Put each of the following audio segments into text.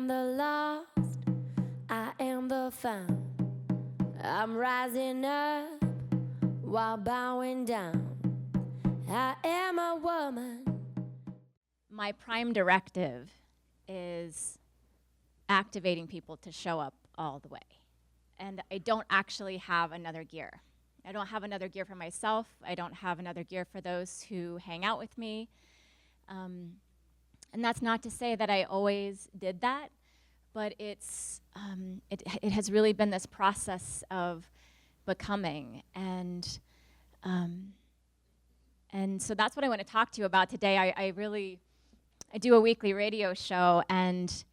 am the lost, I am the found. I'm rising up while bowing down. I am a woman. My prime directive is activating people to show up all the way. And I don't actually have another gear. I don't have another gear for myself. I don't have another gear for those who hang out with me. And that's not to say that I always did that, but it has really been this process of becoming. And so that's what I want to talk to you about today. I do a weekly radio show, and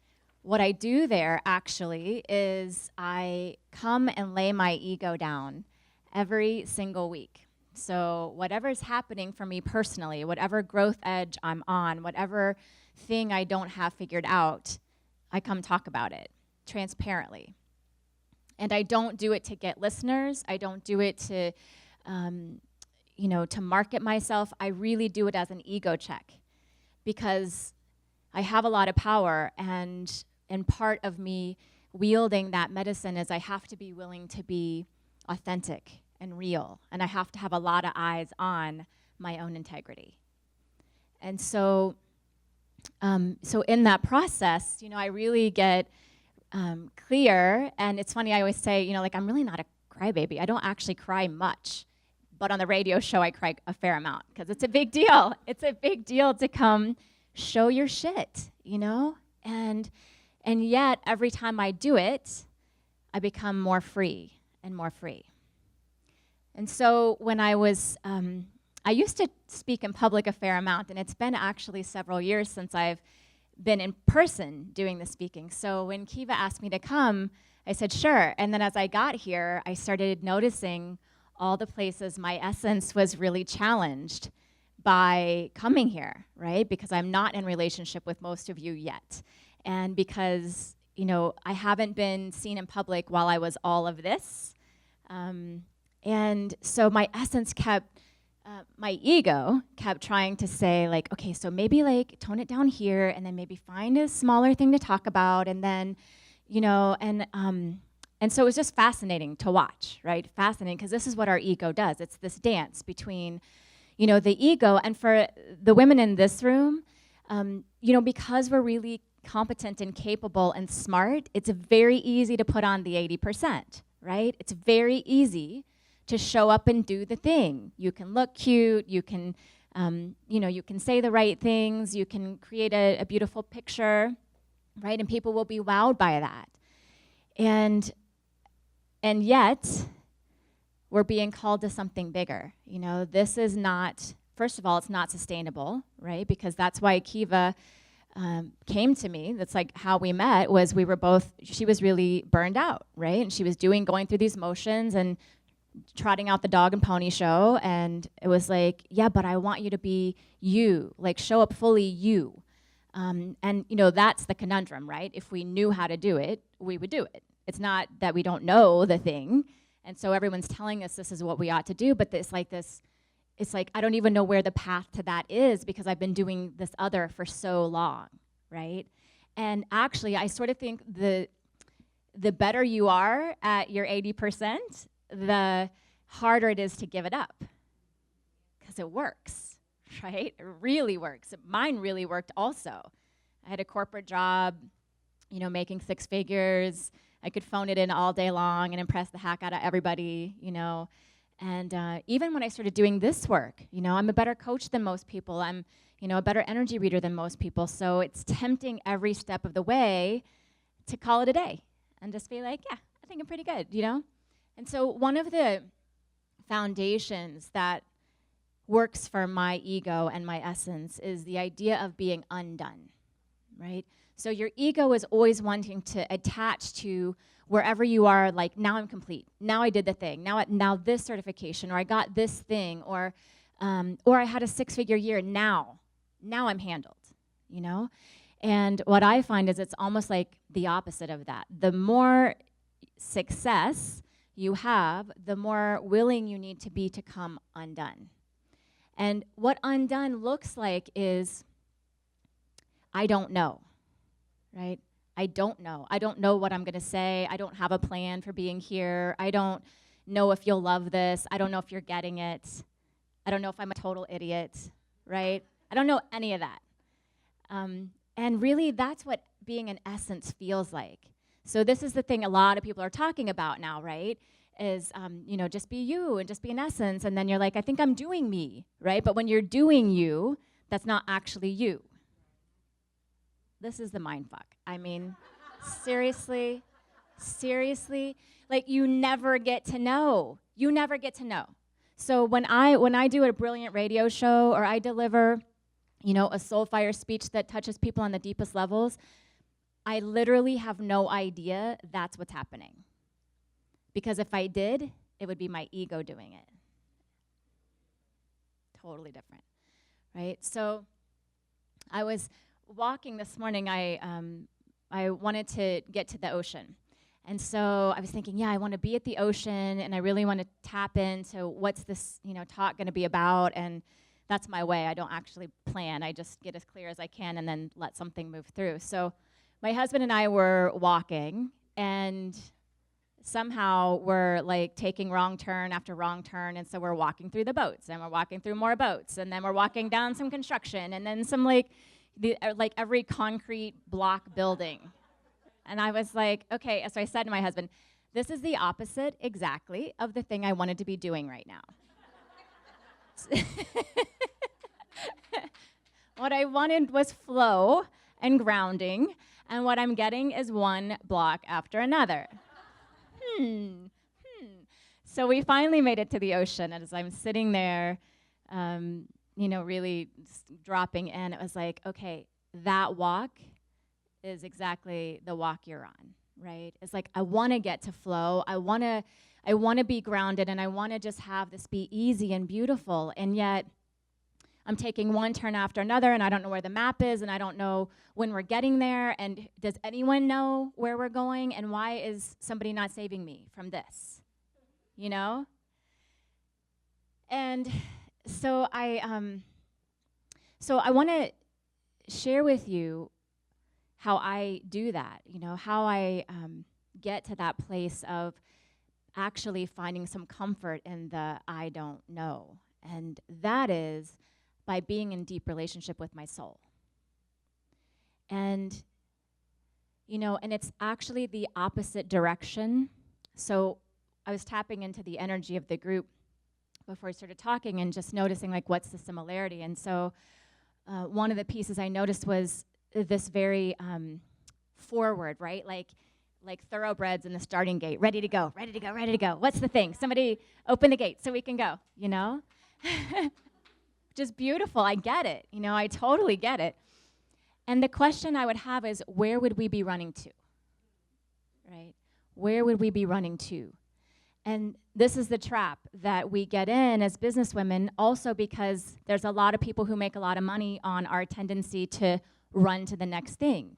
what I do there actually is I come and lay my ego down every single week. So whatever's happening for me personally, whatever growth edge I'm on, whatever thing I don't have figured out, I come talk about it transparently. And I don't do it to get listeners. I don't do it to, to market myself. I really do it as an ego check because I have a lot of power, and part of me wielding that medicine is I have to be willing to be authentic and real, and I have to have a lot of eyes on my own integrity. And so in that process, I really get clear, and it's funny, I always say, I'm really not a crybaby. I don't actually cry much, but on the radio show, I cry a fair amount, because it's a big deal. It's a big deal to come show your shit, and yet, every time I do it, I become more free and more free. And so when I used to speak in public a fair amount, and it's been actually several years since I've been in person doing the speaking. So when Kiva asked me to come, I said, sure. And then as I got here, I started noticing all the places my essence was really challenged by coming here, right? Because I'm not in relationship with most of you yet. And because, I haven't been seen in public while I was all of this. And so my essence my ego kept trying to say, okay, so maybe tone it down here, and then maybe find a smaller thing to talk about, and then, and so it was just fascinating to watch, right? Fascinating, because this is what our ego does. It's this dance between, the ego, and for the women in this room, because we're really competent and capable and smart, it's very easy to put on the 80%, right? It's very easy to show up and do the thing. You can look cute, you can, you can say the right things, you can create a beautiful picture, right? And people will be wowed by that. And yet, we're being called to something bigger. This is not, first of all, it's not sustainable, right? Because that's why Kiva came to me. That's how we met, was she was really burned out, right? And she was going through these motions and trotting out the dog and pony show, and it was yeah, but I want you to be you, show up fully you. And that's the conundrum, right? If we knew how to do it, we would do it. It's not that we don't know the thing, and so everyone's telling us this is what we ought to do, but it's I don't even know where the path to that is, because I've been doing this other for so long, right? And actually, I sort of think the better you are at your 80%, the harder it is to give it up, because it works, right? It really works. Mine really worked also. I had a corporate job, making 6 figures. I could phone it in all day long and impress the heck out of everybody, And even when I started doing this work, I'm a better coach than most people. I'm, a better energy reader than most people. So it's tempting every step of the way to call it a day and just be yeah, I think I'm pretty good, And so one of the foundations that works for my ego and my essence is the idea of being undone, right? So your ego is always wanting to attach to wherever you are, now I'm complete. Now I did the thing. Now this certification, or I got this thing, or I had a 6-figure year. Now I'm handled, And what I find is it's almost like the opposite of that. The more success you have, the more willing you need to be to come undone. And what undone looks like is, I don't know, right? I don't know. I don't know what I'm going to say. I don't have a plan for being here. I don't know if you'll love this. I don't know if you're getting it. I don't know if I'm a total idiot, right? I don't know any of that. And really, that's what being in essence feels like. So this is the thing a lot of people are talking about now, right? Is, just be you and just be in essence. And then you're like, I think I'm doing me, right? But when you're doing you, that's not actually you. This is the mind fuck. I mean, seriously, like you never get to know. You never get to know. So when I do a brilliant radio show or I deliver, a soul fire speech that touches people on the deepest levels, I literally have no idea that's what's happening. Because if I did, it would be my ego doing it. Totally different, right? So I was walking this morning. I wanted to get to the ocean. And so I was thinking, I want to be at the ocean, and I really want to tap into what's this, talk going to be about, and that's my way. I don't actually plan. I just get as clear as I can and then let something move through. So my husband and I were walking, and somehow we're like taking wrong turn after wrong turn, and so we're walking through the boats, and we're walking through more boats, and then we're walking down some construction, and then some like every concrete block building. And I was like, okay, so I said to my husband, this is the opposite exactly of the thing I wanted to be doing right now. What I wanted was flow and grounding, and what I'm getting is one block after another. So we finally made it to the ocean, and as I'm sitting there, really dropping in, it was like, okay, that walk is exactly the walk you're on, right? It's like I want to get to flow. I want to be grounded, and I want to just have this be easy and beautiful, and yet I'm taking one turn after another, and I don't know where the map is, and I don't know when we're getting there, and does anyone know where we're going, and why is somebody not saving me from this, And so I want to share with you how I do that, how I get to that place of actually finding some comfort in the I don't know. And that is by being in deep relationship with my soul. And, and it's actually the opposite direction. So I was tapping into the energy of the group before I started talking and just noticing, like, what's the similarity? And so one of the pieces I noticed was this very forward, right? Like thoroughbreds in the starting gate, ready to go. What's the thing? Somebody open the gate so we can go, Just beautiful. I get it. I totally get it. And the question I would have is, where would we be running to? Right? Where would we be running to? And this is the trap that we get in as businesswomen, also because there's a lot of people who make a lot of money on our tendency to run to the next thing,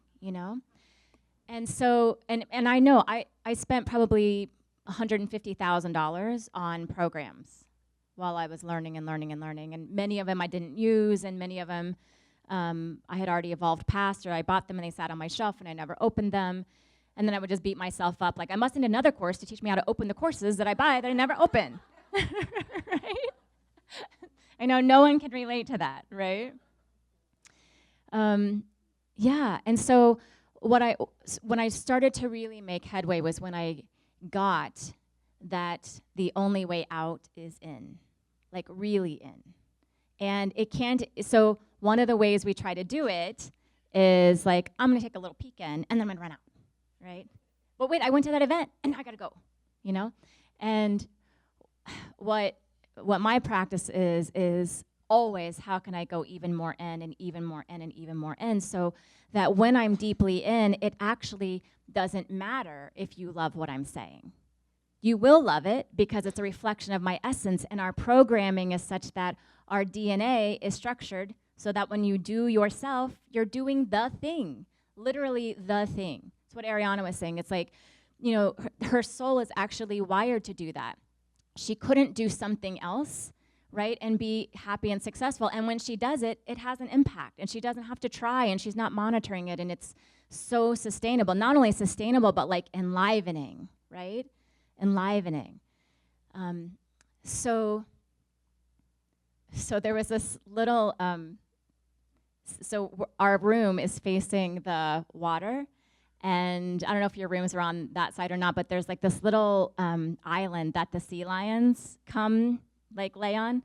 And so, and I know I spent probably $150,000 on programs while I was learning, and many of them I didn't use, and many of them I had already evolved past, or I bought them and they sat on my shelf and I never opened them. And then I would just beat myself up, like, I must need another course to teach me how to open the courses that I buy that I never open, right? I know no one can relate to that, right? And so when I started to really make headway was when I got that the only way out is in, like really in. And it can't, so one of the ways we try to do it is like, I'm gonna take a little peek in, and then I'm gonna run out. Right? But wait, I went to that event, and I gotta go, And what my practice is always, how can I go even more in, and even more in, and even more in, so that when I'm deeply in, it actually doesn't matter if you love what I'm saying. You will love it because it's a reflection of my essence, and our programming is such that our DNA is structured so that when you do yourself, you're doing the thing, literally the thing. What Ariana was saying, it's like, her soul is actually wired to do that. She couldn't do something else, right? And be happy and successful. And when she does it, it has an impact. And she doesn't have to try, and she's not monitoring it. And it's so sustainable. Not only sustainable, but like enlivening, right? Enlivening. So there was this little, our room is facing the water. And I don't know if your rooms are on that side or not, but there's like this little island that the sea lions come like lay on.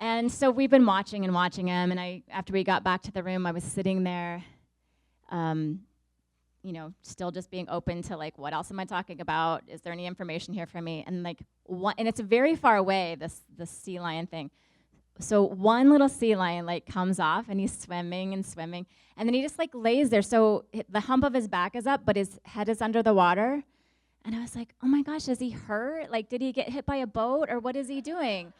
And so we've been watching them. And after we got back to the room, I was sitting there, still just being open to like, what else am I talking about? Is there any information here for me? And like, and it's very far away, this sea lion thing. So one little sea lion like comes off, and he's swimming, and then he just like lays there. So the hump of his back is up, but his head is under the water. And I was like, oh my gosh, is he hurt? Like, did he get hit by a boat, or what is he doing?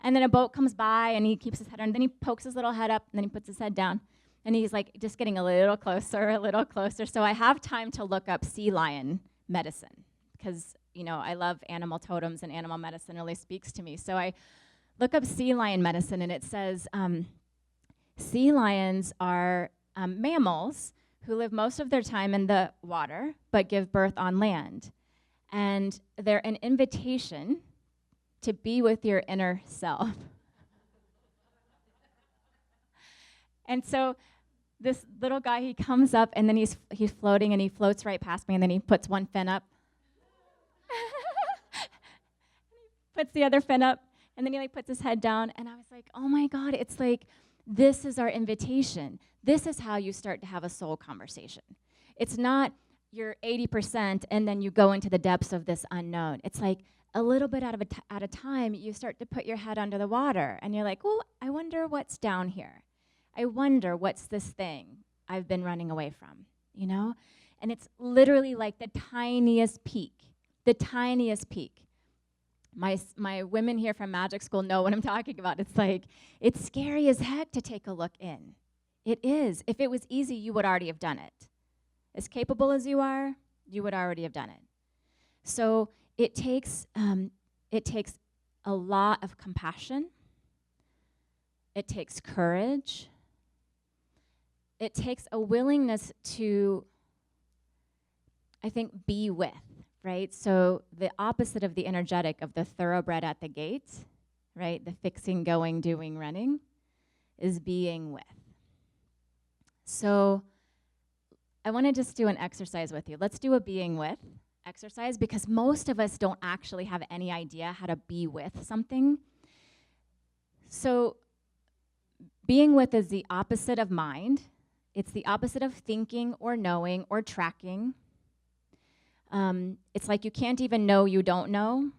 And then a boat comes by, and he keeps his head on, and then he pokes his little head up, and then he puts his head down. And he's like just getting a little closer. So I have time to look up sea lion medicine, because, I love animal totems, and animal medicine really speaks to me. So I look up sea lion medicine, and it says sea lions are mammals who live most of their time in the water but give birth on land. And they're an invitation to be with your inner self. And so this little guy, he comes up, and then he's floating, and he floats right past me, and then he puts one fin up. Puts the other fin up, and then he like puts his head down, and I was like, oh my God, it's like, this is our invitation. This is how you start to have a soul conversation. It's not you're 80% and then you go into the depths of this unknown. It's like a little bit at a time, you start to put your head under the water, and you're like, well, I wonder what's down here. I wonder what's this thing I've been running away from, And it's literally like the tiniest peak. My women here from magic school know what I'm talking about. It's like, it's scary as heck to take a look in. It is. If it was easy, you would already have done it. As capable as you are, you would already have done it. So it takes a lot of compassion. It takes courage. It takes a willingness to, I think, be with. Right? So the opposite of the energetic of the thoroughbred at the gate, right? The fixing, going, doing, running, is being with. So I want to just do an exercise with you. Let's do a being with exercise, because most of us don't actually have any idea how to be with something. So being with is the opposite of mind. It's the opposite of thinking or knowing or tracking. It's like you can't even know you don't know,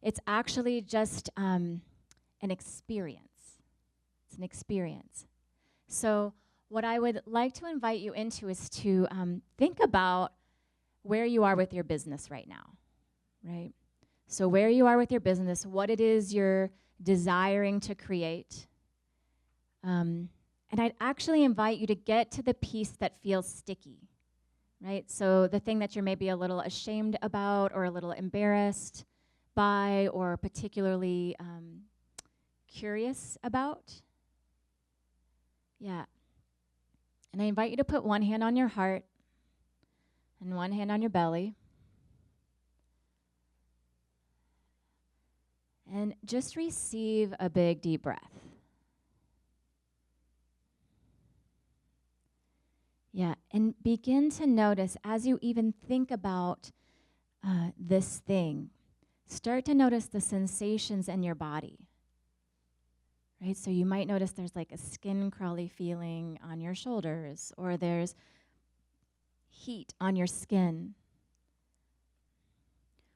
It's actually just an experience. It's an experience. So what I would like to invite you into is to think about where you are with your business right now, right? So where you are with your business, what it is you're desiring to create. And I'd actually invite you to get to the piece that feels sticky. Right? So the thing that you're maybe a little ashamed about, or a little embarrassed by, or particularly curious about. Yeah. And I invite you to put one hand on your heart and one hand on your belly. And just receive a big deep breath. Yeah, and begin to notice as you even think about this thing, start to notice the sensations in your body, right? So you might notice there's like a skin crawly feeling on your shoulders, or there's heat on your skin.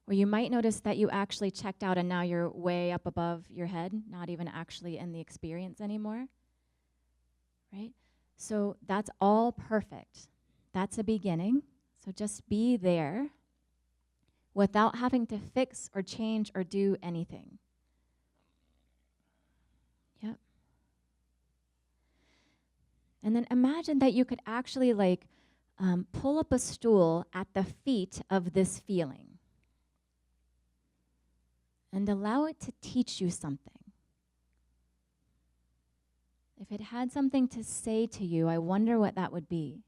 Or you might notice that you actually checked out and now you're way up above your head, not even actually in the experience anymore, right? So that's all perfect. That's a beginning. So just be there without having to fix or change or do anything. Yep. And then imagine that you could actually pull up a stool at the feet of this feeling. and allow it to teach you something. If it had something to say to you, I wonder what that would be.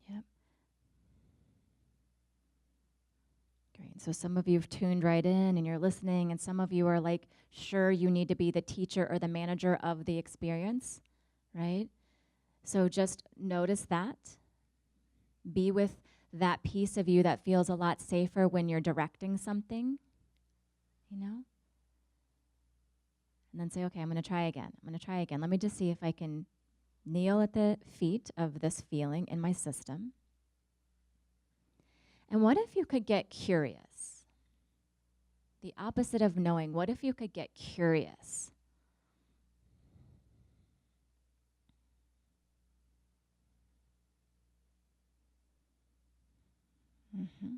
Yep. Great. So some of you have tuned right in and you're listening, and some of you are like, sure, you need to be the teacher or the manager of the experience, right? So just notice that. Be with that piece of you that feels a lot safer when you're directing something, you know? And then say, okay, I'm going to try again. Let me just see if I can kneel at the feet of this feeling in my system. And what if you could get curious? The opposite of knowing. What if you could get curious? Mm-hmm.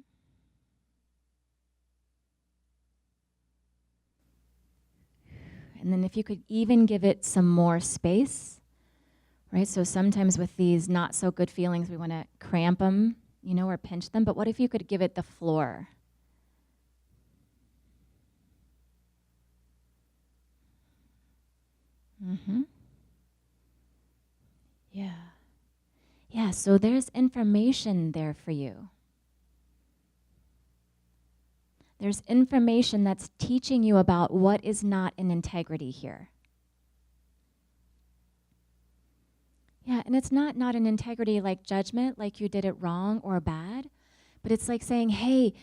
And then if you could even give it some more space, right? So sometimes with these not so good feelings, we want to cramp them, you know, or pinch them. But what if you could give it the floor? Mm-hmm. Yeah. Yeah, so there's information there for you. There's information that's teaching you about what is not in integrity here. Yeah, and it's not an integrity like judgment, like you did it wrong or bad, but it's like saying, hey,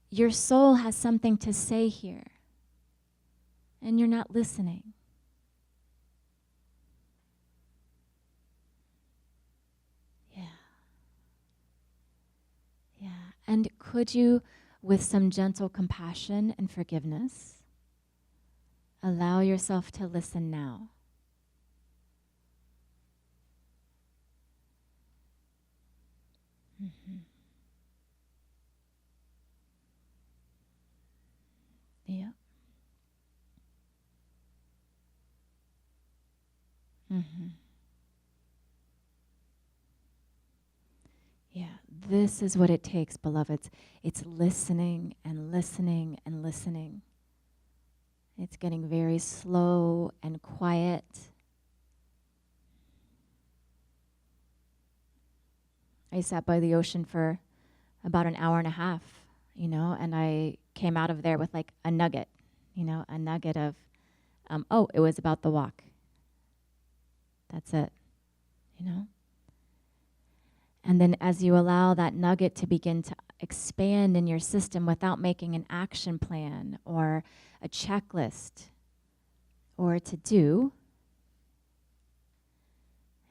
your soul has something to say here, and you're not listening. Yeah. Yeah, and could you, with some gentle compassion and forgiveness, allow yourself to listen now? Mm-hmm. Yeah. Mm-hmm. Yeah, this is what it takes, beloveds. It's listening and listening and listening. It's getting very slow and quiet. I sat by the ocean for about an hour and a half, you know, and I came out of there with like a nugget, you know, a nugget of, oh, it was about the walk. That's it, you know. And then as you allow that nugget to begin to expand in your system without making an action plan or a checklist or to do,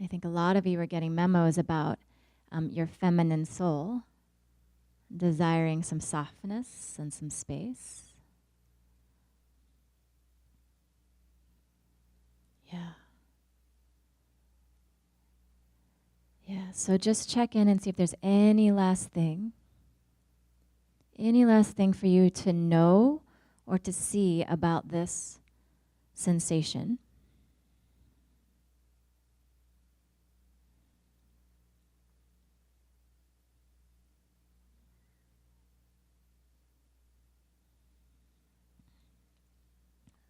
I think a lot of you are getting memos about your feminine soul desiring some softness and some space. Yeah. Yeah, so just check in and see if there's any last thing for you to know or to see about this sensation.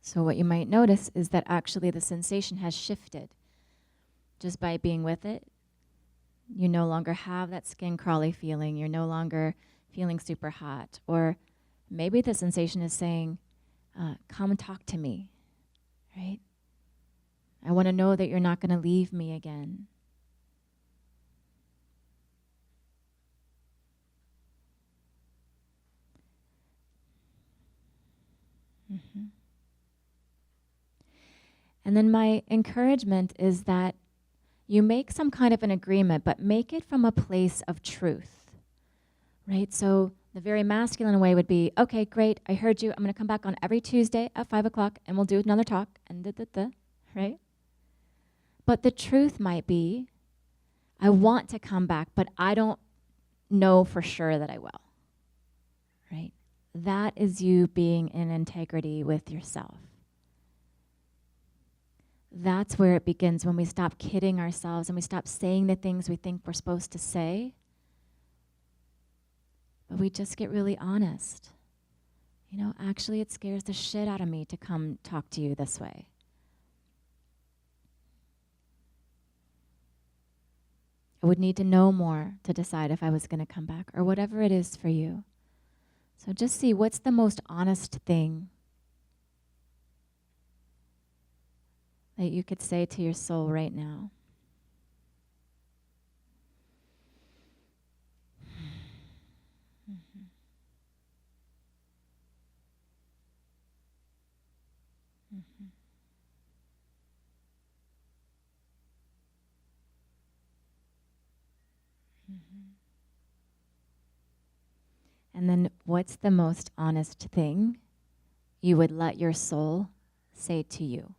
So what you might notice is that actually the sensation has shifted. Just by being with it, you no longer have that skin crawly feeling. You're no longer feeling super hot. Or maybe the sensation is saying, come and talk to me, right? I want to know that you're not going to leave me again. Mm-hmm. And then my encouragement is that you make some kind of an agreement, but make it from a place of truth, right? So the very masculine way would be, okay, great, I heard you. I'm going to come back on every Tuesday at 5 o'clock, and we'll do another talk, and right? But the truth might be, I want to come back, but I don't know for sure that I will, right? That is you being in integrity with yourself. That's where it begins, when we stop kidding ourselves and we stop saying the things we think we're supposed to say. But we just get really honest. You know, actually, it scares the shit out of me to come talk to you this way. I would need to know more to decide if I was going to come back, or whatever it is for you. So just see, what's the most honest thing that you could say to your soul right now? And then what's the most honest thing you would let your soul say to you?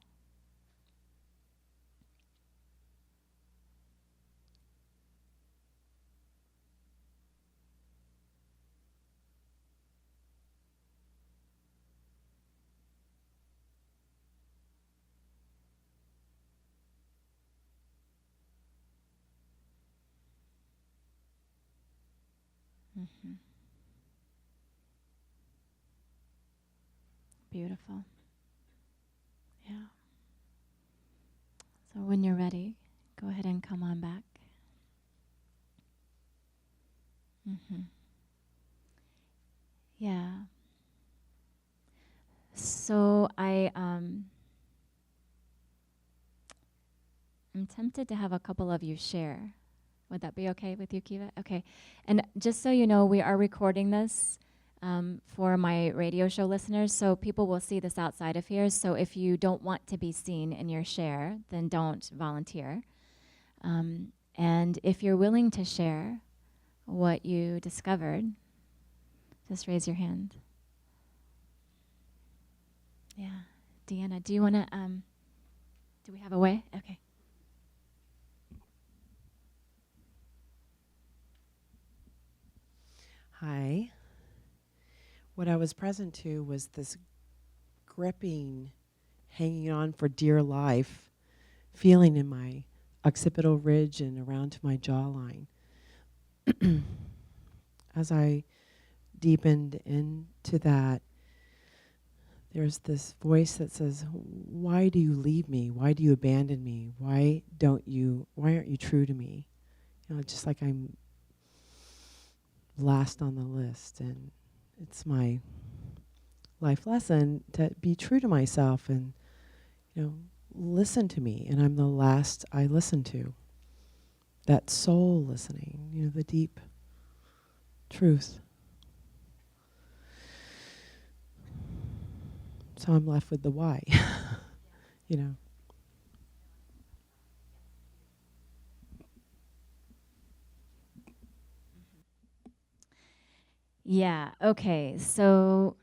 Mm-hmm. Beautiful. Yeah. So when you're ready, go ahead and come on back. Mm-hmm. Yeah. So I'm tempted to have a couple of you share. Would that be okay with you, Kiva? Okay. And just so you know, we are recording this for my radio show listeners, so people will see this outside of here. So if you don't want to be seen in your share, then don't volunteer. And if you're willing to share what you discovered, just raise your hand. Yeah. Deanna, do you want to, do we have a way? Okay. Hi. What I was present to was this gripping, hanging on for dear life, feeling in my occipital ridge and around to my jawline. As I deepened into that, there's this voice that says, why do you leave me? Why do you abandon me? Why aren't you true to me? You know, just like I'm last on the list, and it's my life lesson to be true to myself and, you know, listen to me. And I'm the last I listen to. That soul listening, you know, the deep truth. So I'm left with the why, you know. Yeah, okay. So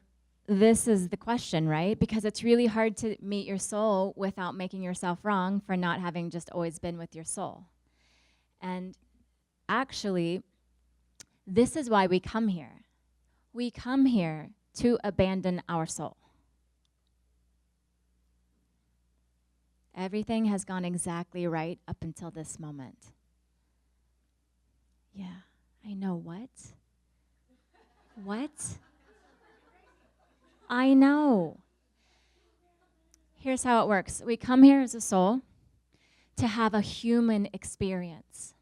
this is the question, right? Because it's really hard to meet your soul without making yourself wrong for not having just always been with your soul. And actually, this is why we come here. We come here to abandon our soul. Everything has gone exactly right up until this moment. Yeah, I know. What? What? I know. Here's how it works. We come here as a soul to have a human experience.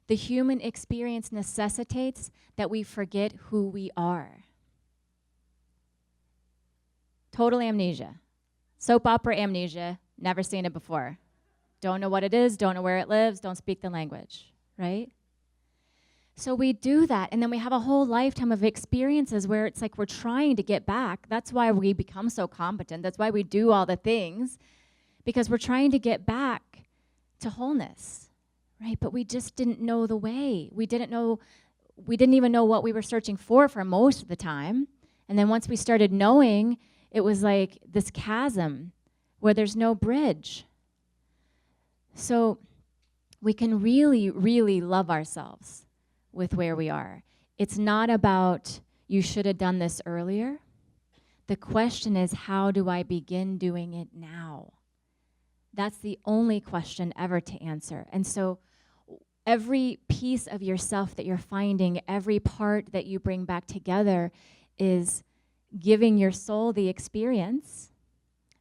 The human experience necessitates that we forget who we are. Total amnesia. Soap opera amnesia. Never seen it before. Don't know what it is, don't know where it lives, don't speak the language, right? So we do that, and then we have a whole lifetime of experiences where it's like we're trying to get back. That's why we become so competent. That's why we do all the things, because we're trying to get back to wholeness, right? But we just didn't know the way. We didn't even know what we were searching for most of the time. And then once we started knowing, it was like this chasm where there's no bridge. So we can really, really love ourselves with where we are. It's not about, you should have done this earlier. The question is, how do I begin doing it now? That's the only question ever to answer. And so every piece of yourself that you're finding, every part that you bring back together is giving your soul the experience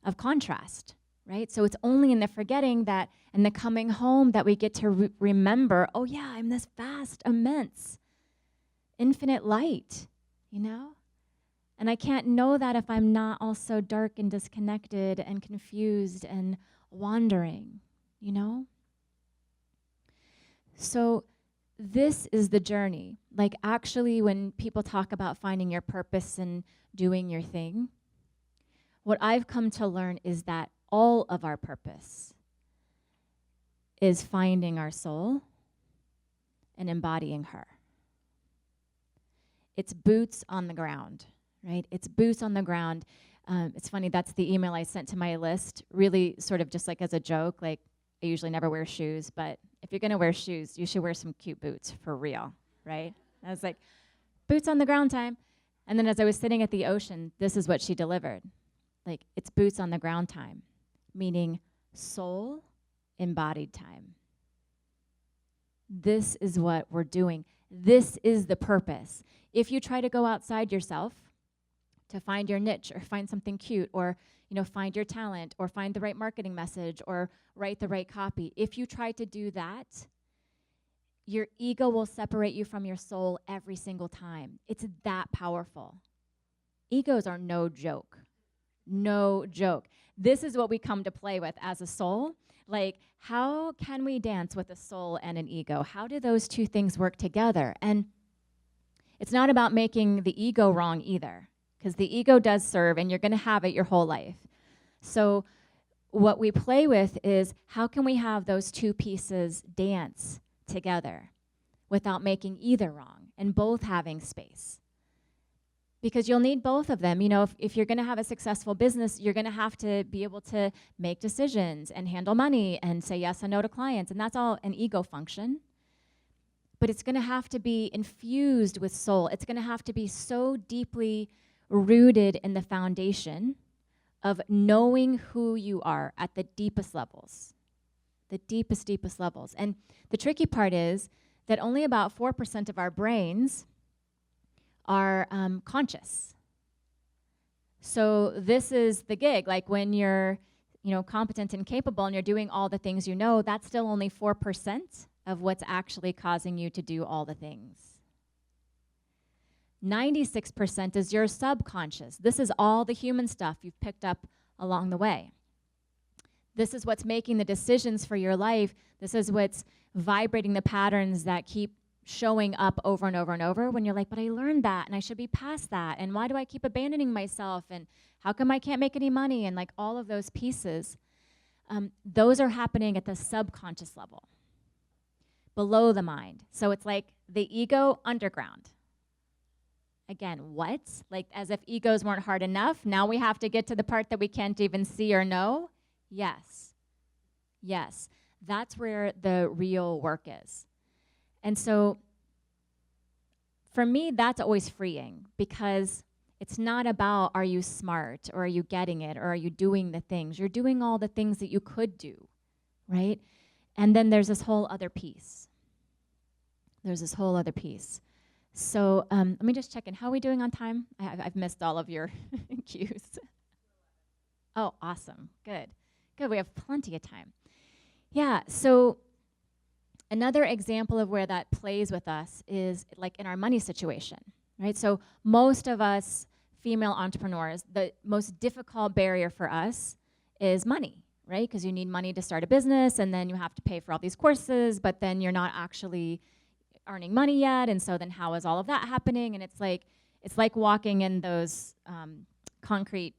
of contrast, right? So it's only in the forgetting that and the coming home that we get to remember, oh yeah, I'm this vast, immense, infinite light, you know? And I can't know that if I'm not also dark and disconnected and confused and wandering, you know? So this is the journey. Like actually when people talk about finding your purpose and doing your thing, what I've come to learn is that all of our purpose is finding our soul and embodying her. It's boots on the ground, right? It's boots on the ground. It's funny, that's the email I sent to my list, really sort of just like as a joke, like I usually never wear shoes, but if you're gonna wear shoes, you should wear some cute boots for real, right? I was like, boots on the ground time. And then as I was sitting at the ocean, this is what she delivered. Like, it's boots on the ground time, meaning soul embodied time. This is what we're doing. This is the purpose. If you try to go outside yourself to find your niche or find something cute or find your talent or find the right marketing message or write the right copy, if you try to do that, your ego will separate you from your soul every single time. It's that powerful. Egos are no joke. No joke. This is what we come to play with as a soul. Like, how can we dance with a soul and an ego? How do those two things work together? And it's not about making the ego wrong either, because the ego does serve, and you're going to have it your whole life. So what we play with is, how can we have those two pieces dance together without making either wrong and both having space? Because you'll need both of them. If you're going to have a successful business, you're going to have to be able to make decisions and handle money and say yes and no to clients. And that's all an ego function. But it's going to have to be infused with soul. It's going to have to be so deeply rooted in the foundation of knowing who you are at the deepest levels. The deepest levels. And the tricky part is that only about 4% of our brains are conscious. So this is the gig. Like when you're, competent and capable and you're doing all the things that's still only 4% of what's actually causing you to do all the things. 96% is your subconscious. This is all the human stuff you've picked up along the way. This is what's making the decisions for your life. This is what's vibrating the patterns that keep showing up over and over and over when you're like, but I learned that and I should be past that. And why do I keep abandoning myself? And how come I can't make any money? And like all of those pieces, those are happening at the subconscious level, below the mind. So it's like the ego underground. Again, what? Like as if egos weren't hard enough. Now we have to get to the part that we can't even see or know? Yes. Yes. That's where the real work is. And so for me, that's always freeing, because it's not about are you smart or are you getting it or are you doing the things. You're doing all the things that you could do, right? And then there's this whole other piece. So let me just check in. How are we doing on time? I've missed all of your cues. Oh, awesome. Good. We have plenty of time. Yeah, so another example of where that plays with us is like in our money situation, right? So most of us female entrepreneurs, the most difficult barrier for us is money, right? Because you need money to start a business, and then you have to pay for all these courses, but then you're not actually earning money yet, and so then how is all of that happening? And it's like walking in those concrete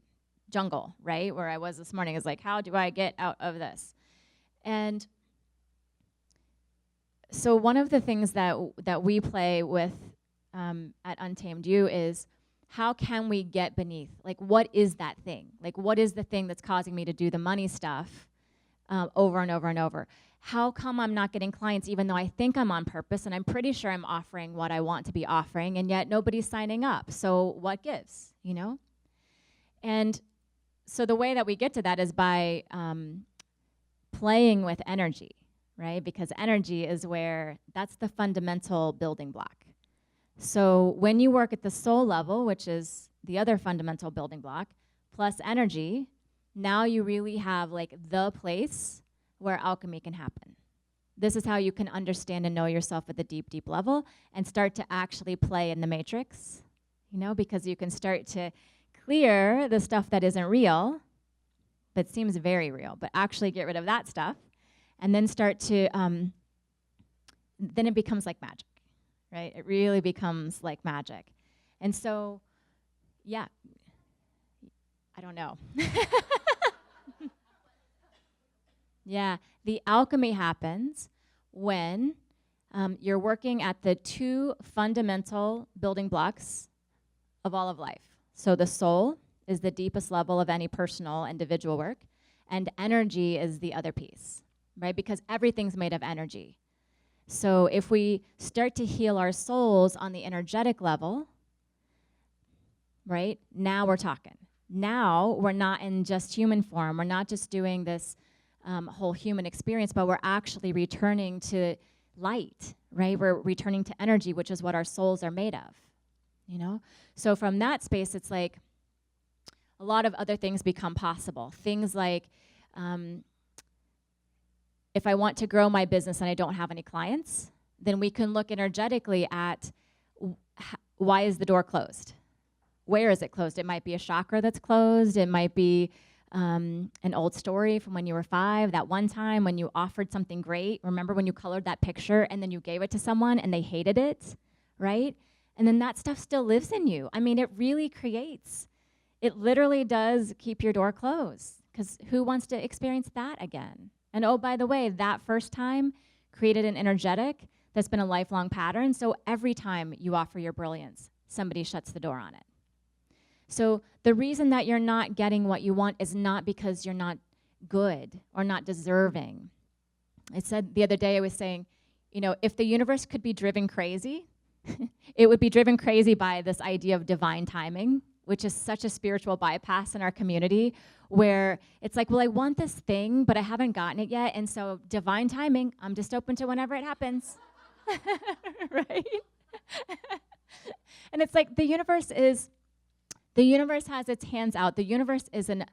jungle, right? Where I was this morning. It's like, how do I get out of this? And so one of the things that we play with at Untamed You is, how can we get beneath? Like, what is that thing? Like, what is the thing that's causing me to do the money stuff over and over and over? How come I'm not getting clients even though I think I'm on purpose and I'm pretty sure I'm offering what I want to be offering, and yet nobody's signing up? So what gives, And so the way that we get to that is by playing with energy, right? Because energy is where, that's the fundamental building block. So when you work at the soul level, which is the other fundamental building block, plus energy, now you really have like the place where alchemy can happen. This is how you can understand and know yourself at the deep, deep level and start to actually play in the matrix, you know, because you can start to clear the stuff that isn't real, but seems very real, but actually get rid of that stuff and then start to, then it becomes like magic, right? It really becomes like magic. And so, yeah, I don't know. Yeah, the alchemy happens when you're working at the two fundamental building blocks of all of life. So the soul is the deepest level of any personal individual work, and energy is the other piece, right? Because everything's made of energy. So if we start to heal our souls on the energetic level, right, now we're talking. Now we're not in just human form. We're not just doing this whole human experience, but we're actually returning to light, right? We're returning to energy, which is what our souls are made of, you know? So from that space, it's like a lot of other things become possible. Things like if I want to grow my business and I don't have any clients, then we can look energetically at why is the door closed? Where is it closed? It might be a chakra that's closed. It might be an old story from when you were 5, that one time when you offered something great. Remember when you colored that picture and then you gave it to someone and they hated it, right? And then that stuff still lives in you. I mean, it really creates, it literally does keep your door closed, because who wants to experience that again? And oh, by the way, that first time created an energetic that's been a lifelong pattern. So every time you offer your brilliance, somebody shuts the door on it. So the reason that you're not getting what you want is not because you're not good or not deserving. I said the other day, I was saying, you know, if the universe could be driven crazy, it would be driven crazy by this idea of divine timing, which is such a spiritual bypass in our community, where it's like, well, I want this thing, but I haven't gotten it yet, and so divine timing, I'm just open to whenever it happens, right? And it's like the universe has its hands out. The universe is an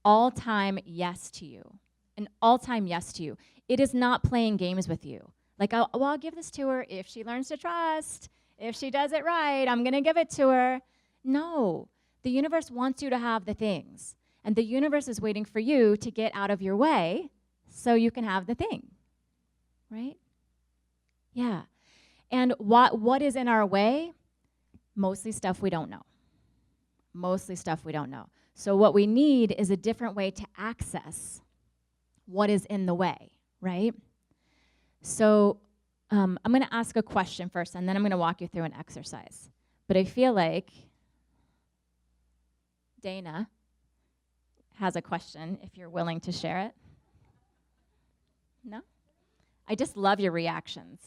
all-time yes to you, an all-time yes to you. It is not playing games with you. Like, I'll give this to her if she learns to trust. If she does it right, I'm going to give it to her. No, the universe wants you to have the things. And the universe is waiting for you to get out of your way so you can have the thing, right? Yeah. And what is in our way? Mostly stuff we don't know. Mostly stuff we don't know. So what we need is a different way to access what is in the way, right? So I'm going to ask a question first, and then I'm going to walk you through an exercise. But I feel like Dana has a question, if you're willing to share it. No? I just love your reactions.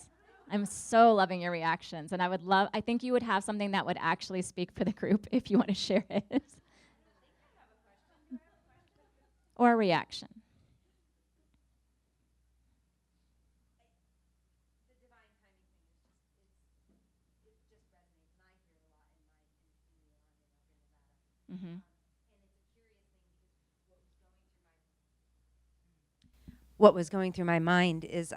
I'm so loving your reactions, and I think you would have something that would actually speak for the group if you want to share it. Or a reaction. Mm-hmm. What was going through my mind is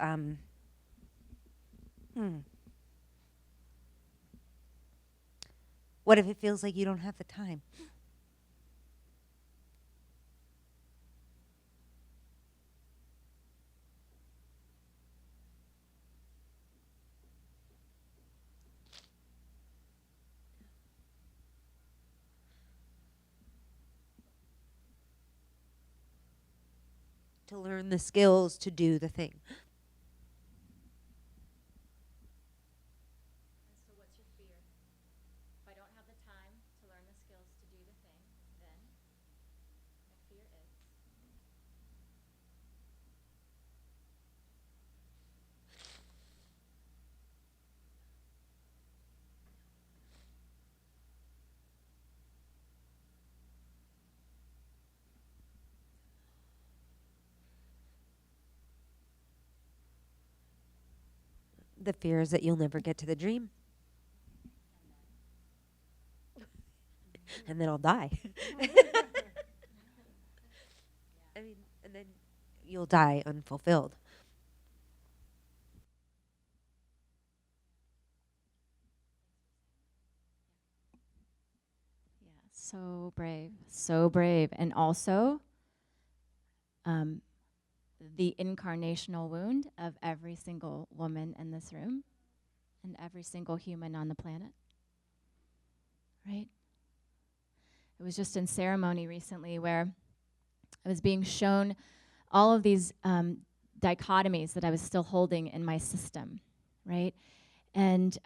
what if it feels like you don't have the time? To learn the skills to do the thing. So what's your fear? If I don't have the time to learn the skills to do the thing, then my fear is? The fear is that you'll never get to the dream. And then I'll die. I mean, and then you'll die unfulfilled. Yeah, so brave. And also, the incarnational wound of every single woman in this room and every single human on the planet, right? It was just in ceremony recently where I was being shown all of these dichotomies that I was still holding in my system, right? And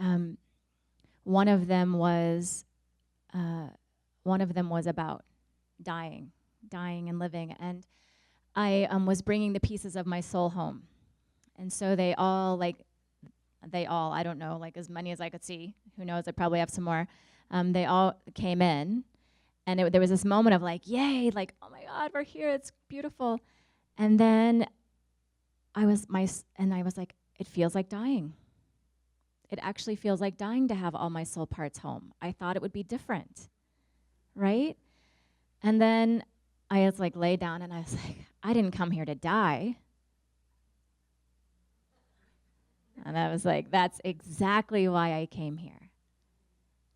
one of them was about dying and living. And I was bringing the pieces of my soul home. And so they all, I don't know, like as many as I could see, who knows, I probably have some more, they all came in. And there was this moment of like, yay, like, oh my God, we're here, it's beautiful. And then I was like, it feels like dying. It actually feels like dying to have all my soul parts home. I thought it would be different, right? And then I was like, lay down and I was like, I didn't come here to die. And I was like, that's exactly why I came here.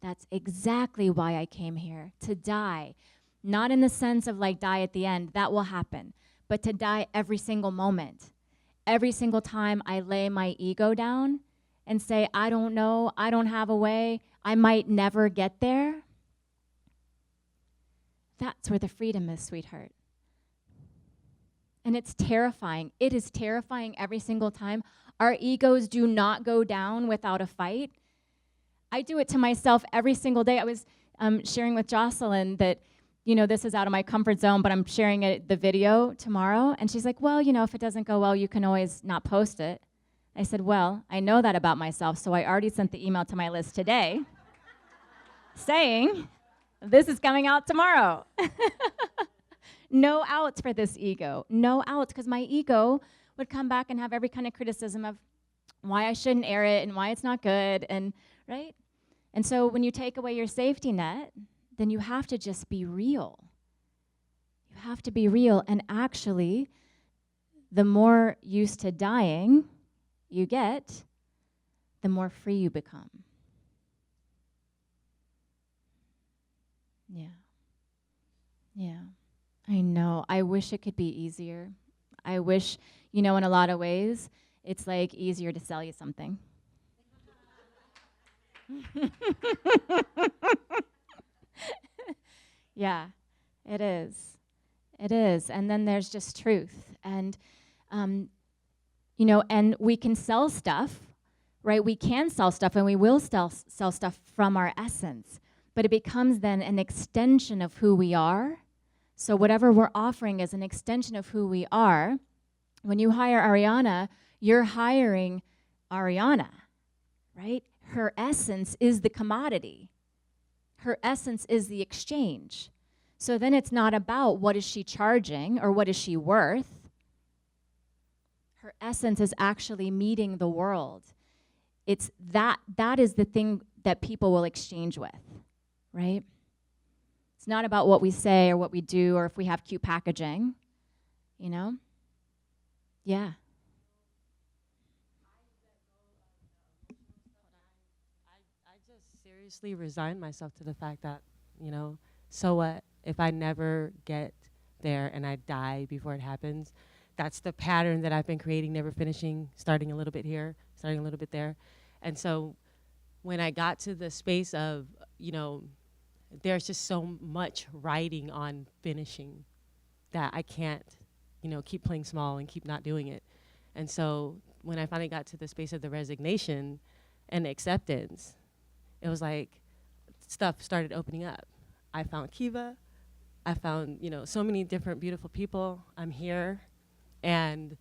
That's exactly why I came here, to die. Not in the sense of like die at the end, that will happen, but to die every single moment. Every single time I lay my ego down and say, I don't know, I don't have a way, I might never get there. That's where the freedom is, sweetheart. And it's terrifying. It is terrifying every single time. Our egos do not go down without a fight. I do it to myself every single day. I was sharing with Jocelyn that, this is out of my comfort zone, but I'm sharing the video tomorrow. And she's like, well, if it doesn't go well, you can always not post it. I said, well, I know that about myself, so I already sent the email to my list today saying, this is coming out tomorrow. No outs for this ego. No outs, because my ego would come back and have every kind of criticism of why I shouldn't air it and why it's not good, and right? And so when you take away your safety net, then you have to just be real. You have to be real. And actually, the more used to dying you get, the more free you become. Yeah. Yeah. I know. I wish it could be easier. I wish, in a lot of ways, it's like easier to sell you something. Yeah, it is. It is. And then there's just truth. And, and we can sell stuff, right? We can sell stuff and we will sell stuff from our essence. But it becomes then an extension of who we are. So whatever we're offering is an extension of who we are. When you hire Ariana, you're hiring Ariana, right? Her essence is the commodity. Her essence is the exchange. So then it's not about what is she charging or what is she worth. Her essence is actually meeting the world. It's that is the thing that people will exchange with, right? It's not about what we say or what we do or if we have cute packaging, Yeah. I just seriously resigned myself to the fact that, so what if I never get there and I die before it happens? That's the pattern that I've been creating, never finishing, starting a little bit here, starting a little bit there. And so when I got to the space of, there's just so much riding on finishing that I can't, keep playing small and keep not doing it. And so when I finally got to the space of the resignation and acceptance, it was like stuff started opening up. I found Kiva. I found, so many different beautiful people. I'm here. And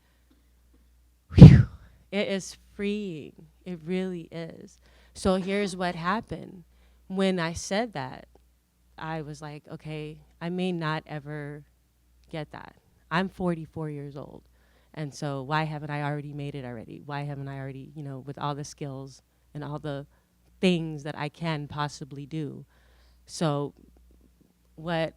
whew, it is freeing. It really is. So here's what happened. When I said that, I was like, okay, I may not ever get that. I'm 44 years old. And so why haven't I already made it already? Why haven't I already, with all the skills and all the things that I can possibly do? So what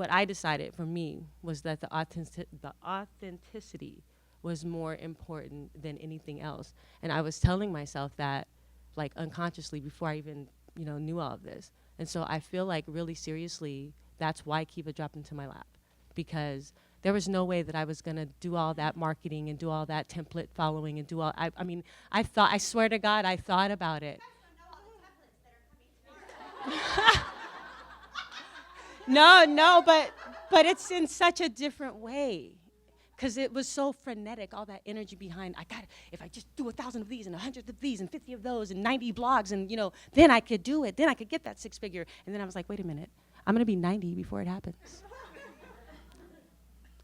I decided for me was that the authenticity was more important than anything else. And I was telling myself that, like, unconsciously before I even, knew all of this. And so I feel like, really seriously, that's why Kiva dropped into my lap, because there was no way that I was gonna do all that marketing and do all that template following and do all, I swear to God, I thought about it. No, but it's in such a different way. Because it was so frenetic, all that energy behind, if I just do 1,000 of these and 100 of these and 50 of those and 90 blogs and, then I could do it. Then I could get that 6-figure. And then I was like, wait a minute, I'm going to be 90 before it happens.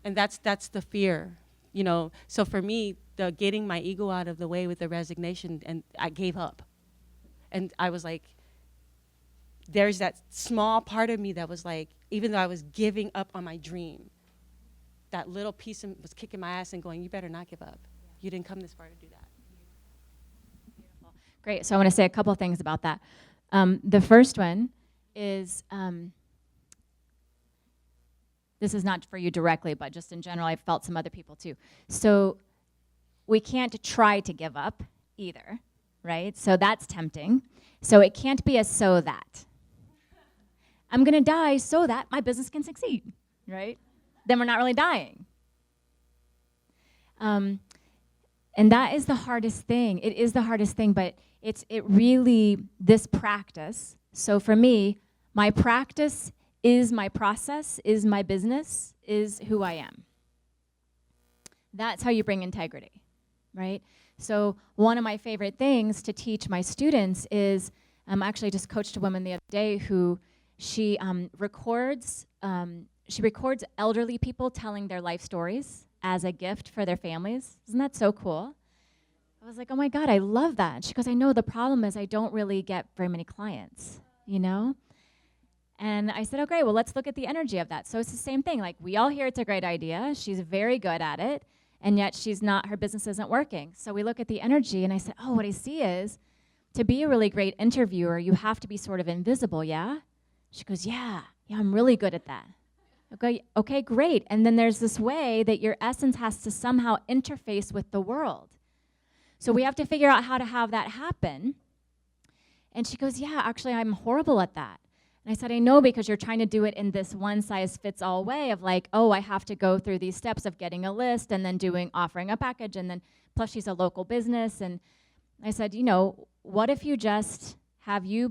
And that's the fear, So for me, the getting my ego out of the way with the resignation, and I gave up. And I was like, there's that small part of me that was like, even though I was giving up on my dream, that little piece was kicking my ass and going, you better not give up. You didn't come this far to do that. Beautiful. Great. So I want to say a couple things about that. The first one is, this is not for you directly, but just in general, I've felt some other people too. So we can't try to give up either, right? So that's tempting. So it can't be a so that. I'm going to die so that my business can succeed, right? Then we're not really dying. And that is the hardest thing. It is the hardest thing, but it really, this practice. So for me, my practice is my process, is my business, is who I am. That's how you bring integrity, right? So one of my favorite things to teach my students is, actually just coached a woman the other day who she records elderly people telling their life stories as a gift for their families. Isn't that so cool? I was like, oh my God, I love that. And she goes, I know, the problem is I don't really get very many clients, And I said, oh great, well let's look at the energy of that. So it's the same thing, like we all hear it's a great idea, she's very good at it, and yet her business isn't working. So we look at the energy and I said, oh, what I see is, to be a really great interviewer, you have to be sort of invisible, yeah? She goes, yeah, I'm really good at that. Okay, great. And then there's this way that your essence has to somehow interface with the world. So we have to figure out how to have that happen. And she goes, yeah, actually, I'm horrible at that. And I said, I know, because you're trying to do it in this one-size-fits-all way of like, oh, I have to go through these steps of getting a list and then offering a package, and then plus she's a local business. And I said, what if you just have you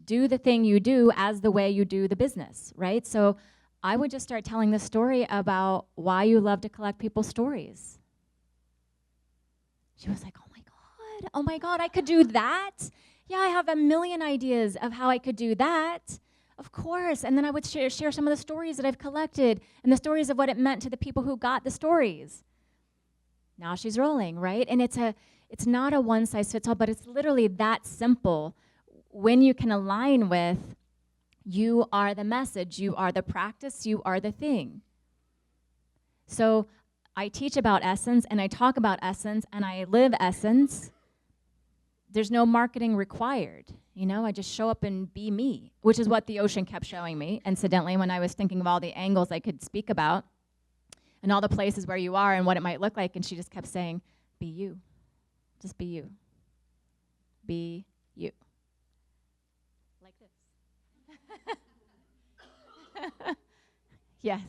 do the thing you do as the way you do the business, right? So I would just start telling the story about why you love to collect people's stories. She was like, oh my God, I could do that? Yeah, I have a million ideas of how I could do that. Of course. And then I would share some of the stories that I've collected and the stories of what it meant to the people who got the stories. Now she's rolling, right? And it's not a one-size-fits-all, but it's literally that simple. When you can align with, you are the message, you are the practice, you are the thing. So I teach about essence, and I talk about essence, and I live essence. There's no marketing required. I just show up and be me, which is what the ocean kept showing me, incidentally, when I was thinking of all the angles I could speak about and all the places where you are and what it might look like. And she just kept saying, be you. Just be you. Be you. Like this. Yes.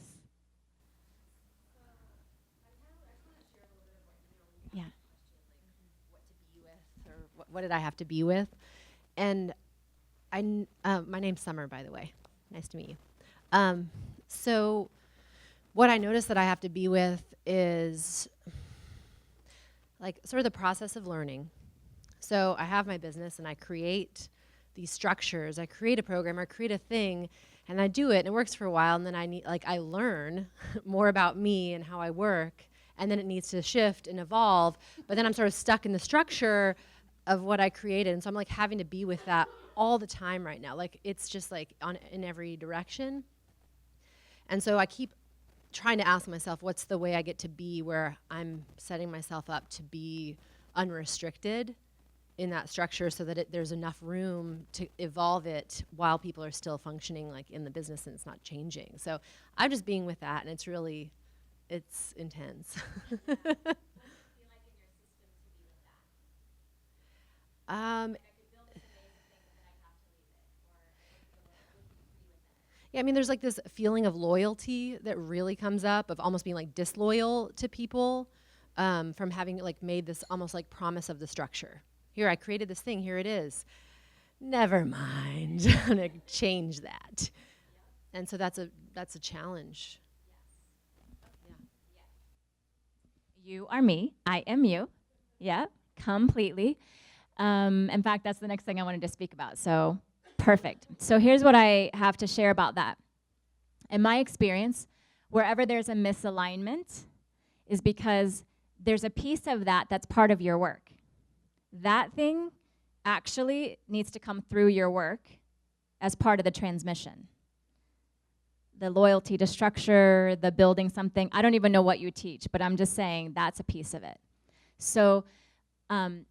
Yeah. What did I have to be with? And my name's Summer, by the way. Nice to meet you. So what I noticed that I have to be with is like sort of the process of learning. So I have my business and I create these structures. I create a program or create a thing, and I do it and it works for a while, and then I learn more about me and how I work, and then it needs to shift and evolve, but then I'm sort of stuck in the structure of what I created. And so I'm like having to be with that all the time right now. Like it's just like in every direction. And so I keep trying to ask myself, what's the way I get to be where I'm setting myself up to be unrestricted in that structure so that there's enough room to evolve it while people are still functioning like in the business and it's not changing. So I'm just being with that, and it's intense. Yeah, I mean, there's like this feeling of loyalty that really comes up, of almost being like disloyal to people, from having like made this almost like promise of the structure. Here, I created this thing, here it is. Never mind, I'm gonna change that. And so that's a challenge. You are me, I am you. Yeah, completely. In fact, that's the next thing I wanted to speak about. So, perfect. So here's what I have to share about that. In my experience, wherever there's a misalignment is because there's a piece of that that's part of your work. That thing actually needs to come through your work as part of the transmission. The loyalty to structure, the building something. I don't even know what you teach, but I'm just saying that's a piece of it. So I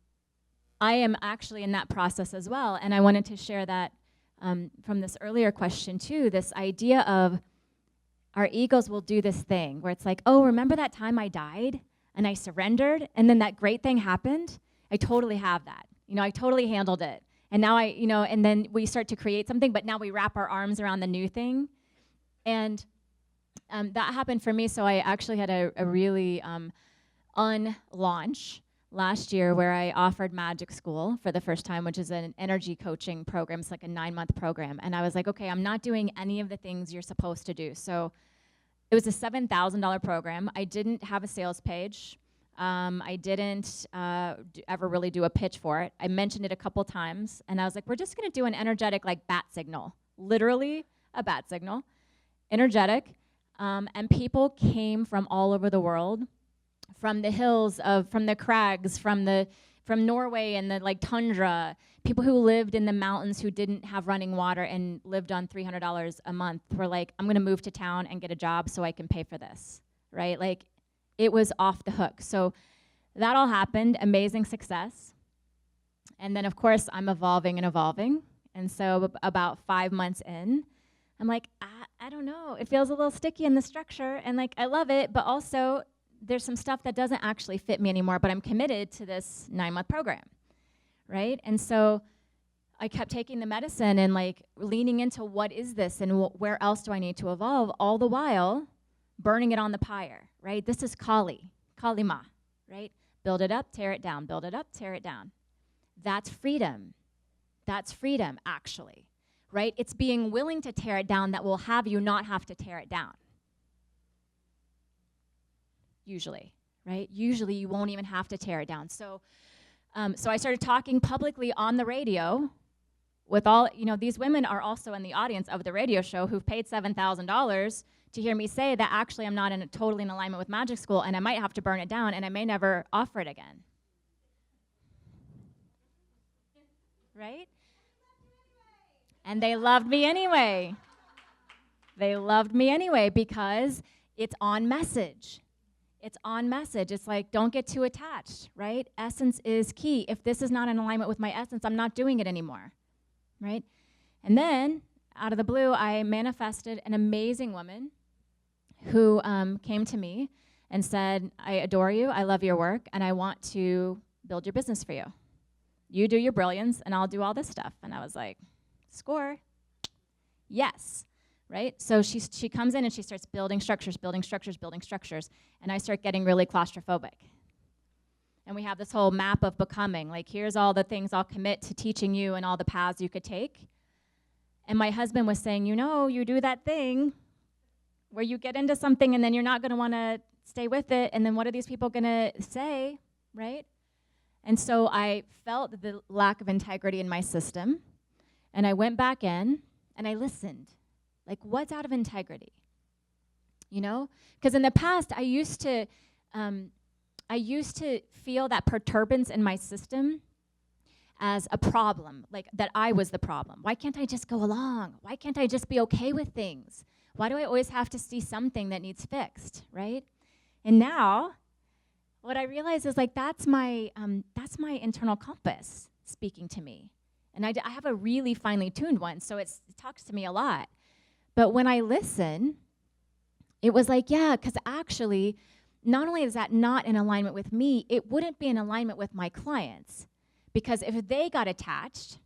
am actually in that process as well, and I wanted to share that from this earlier question too, this idea of our egos will do this thing where it's like, oh, remember that time I died and I surrendered and then that great thing happened? I totally have that. I totally handled it. And now and then we start to create something, but now we wrap our arms around the new thing. And that happened for me, so I actually had a really unlaunch last year where I offered Magic School for the first time, which is an energy coaching program. It's like a 9-month program. And I was like, okay, I'm not doing any of the things you're supposed to do. So it was a $7,000 program. I didn't have a sales page. I didn't ever really do a pitch for it. I mentioned it a couple times, and I was like, we're just going to do an energetic like bat signal, literally a bat signal, energetic. And people came from all over the world, from the hills, from the crags, from Norway and the like tundra, people who lived in the mountains who didn't have running water and lived on $300 a month were like, I'm going to move to town and get a job so I can pay for this, right? Like, it was off the hook. So that all happened, amazing success. And then, of course, I'm evolving. And so about 5 months in, I'm like, I don't know. It feels a little sticky in the structure. And, like, I love it, but also there's some stuff that doesn't actually fit me anymore, but I'm committed to this 9-month program, right? And so I kept taking the medicine and, like, leaning into what is this and where else do I need to evolve, all the while burning it on the pyre, right? This is Kali Ma, right? Build it up, tear it down, build it up, tear it down. That's freedom. That's freedom, actually, right? It's being willing to tear it down that will have you not have to tear it down. Usually, right? Usually you won't even have to tear it down. So I started talking publicly on the radio with all, these women are also in the audience of the radio show who've paid $7,000 to hear me say that actually I'm not totally in alignment with Magic School and I might have to burn it down and I may never offer it again. Right? And they loved me anyway. They loved me anyway because it's on message. It's on message. It's like, don't get too attached, right? Essence is key. If this is not in alignment with my essence, I'm not doing it anymore, right? And then, out of the blue, I manifested an amazing woman who came to me and said, I adore you, I love your work, and I want to build your business for you. You do your brilliance, and I'll do all this stuff. And I was like, score. Yes, right? So she comes in and she starts building structures, and I start getting really claustrophobic. And we have this whole map of becoming, like here's all the things I'll commit to teaching you and all the paths you could take. And my husband was saying, you do that thing where you get into something and then you're not going to want to stay with it, and then what are these people going to say, right? And so I felt the lack of integrity in my system, and I went back in and I listened. Like, what's out of integrity? Because in the past, I used to feel that perturbance in my system as a problem, like that I was the problem. Why can't I just go along? Why can't I just be okay with things? Why do I always have to see something that needs fixed, right? And now, what I realize is like that's my internal compass speaking to me. And I have a really finely tuned one, so it talks to me a lot. But when I listen, it was like, yeah, because actually, not only is that not in alignment with me, it wouldn't be in alignment with my clients. Because if they got attached,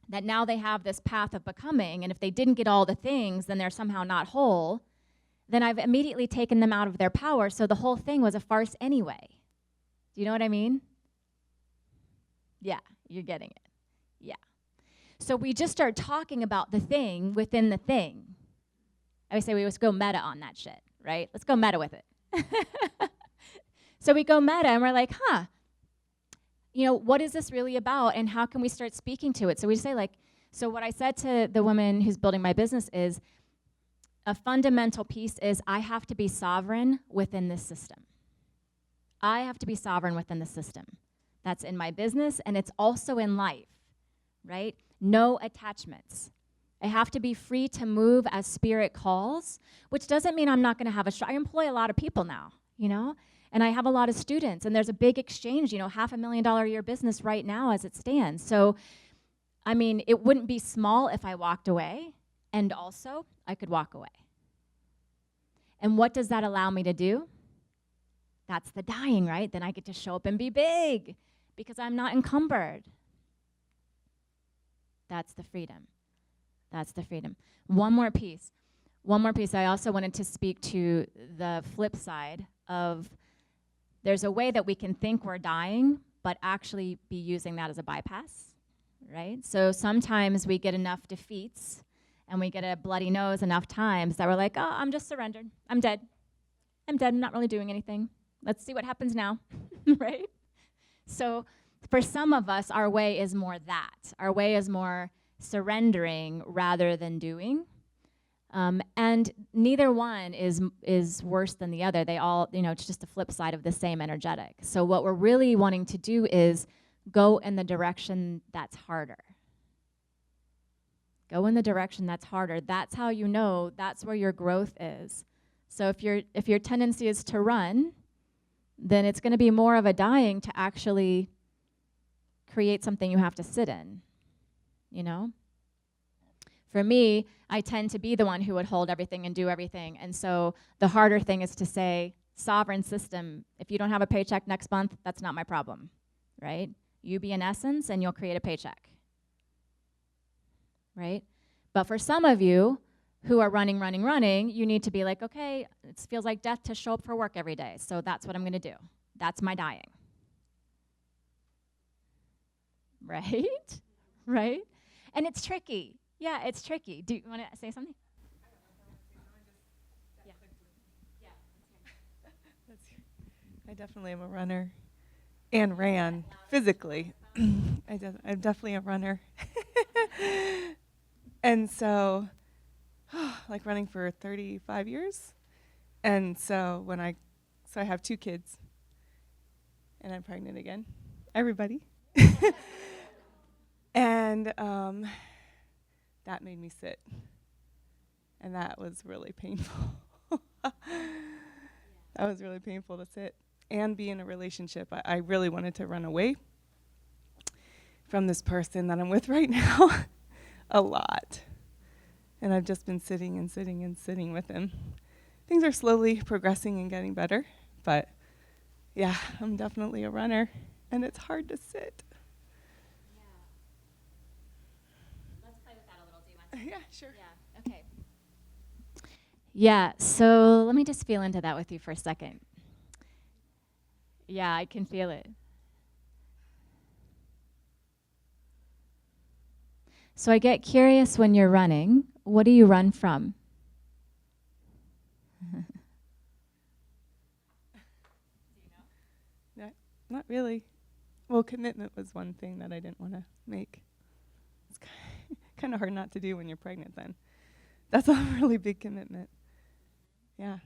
that now they have this path of becoming, and if they didn't get all the things, then they're somehow not whole, then I've immediately taken them out of their power, so the whole thing was a farce anyway. Do you know what I mean? Yeah, you're getting it. Yeah. So we just start talking about the thing within the thing. I would say we just go meta on that shit, right? Let's go meta with it. So we go meta, and we're like, what is this really about, and how can we start speaking to it? So we say so what I said to the woman who's building my business is, a fundamental piece is I have to be sovereign within this system. I have to be sovereign within the system. That's in my business, and it's also in life, right? No attachments. I have to be free to move as spirit calls, which doesn't mean I'm not going to have I employ a lot of people now, and I have a lot of students, and there's a big exchange, $500,000 a year business right now as it stands. So, it wouldn't be small if I walked away, and also I could walk away. And what does that allow me to do? That's the dying, right? Then I get to show up and be big because I'm not encumbered. That's the freedom. That's the freedom. One more piece. I also wanted to speak to the flip side of there's a way that we can think we're dying, but actually be using that as a bypass, right? So sometimes we get enough defeats and we get a bloody nose enough times that we're like, oh, I'm just surrendered. I'm dead. I'm not really doing anything. Let's see what happens now, right? So for some of us, our way is more that. Our way is more surrendering rather than doing. And neither one is worse than the other. They all, it's just the flip side of the same energetic. So what we're really wanting to do is go in the direction that's harder. Go in the direction that's harder. That's how you know that's where your growth is. So if your tendency is to run, then it's going to be more of a dying to actually create something you have to sit in, For me, I tend to be the one who would hold everything and do everything. And so the harder thing is to say, sovereign system, if you don't have a paycheck next month, that's not my problem, right? You be in essence and you'll create a paycheck, right? But for some of you who are running, you need to be like, okay, it feels like death to show up for work every day. So that's what I'm going to do. That's my dying. Right? Right? And it's tricky. Yeah, it's tricky. Do you want to say something? Yeah. I definitely am a runner and ran physically. I'm definitely a runner. And so, like running for 35 years. And so I have 2 kids and I'm pregnant again. Everybody. And that made me sit. And that was really painful. That was really painful to sit and be in a relationship. I really wanted to run away from this person that I'm with right now a lot. And I've just been sitting with him. Things are slowly progressing and getting better. But yeah, I'm definitely a runner. And it's hard to sit. Yeah, sure. Yeah, okay. Yeah, so let me just feel into that with you for a second. Yeah, I can feel it. So I get curious when you're running. What do you run from? Not really. Well, commitment was one thing that I didn't want to make. It's kind of hard not to do when you're pregnant then. That's a really big commitment. Yeah.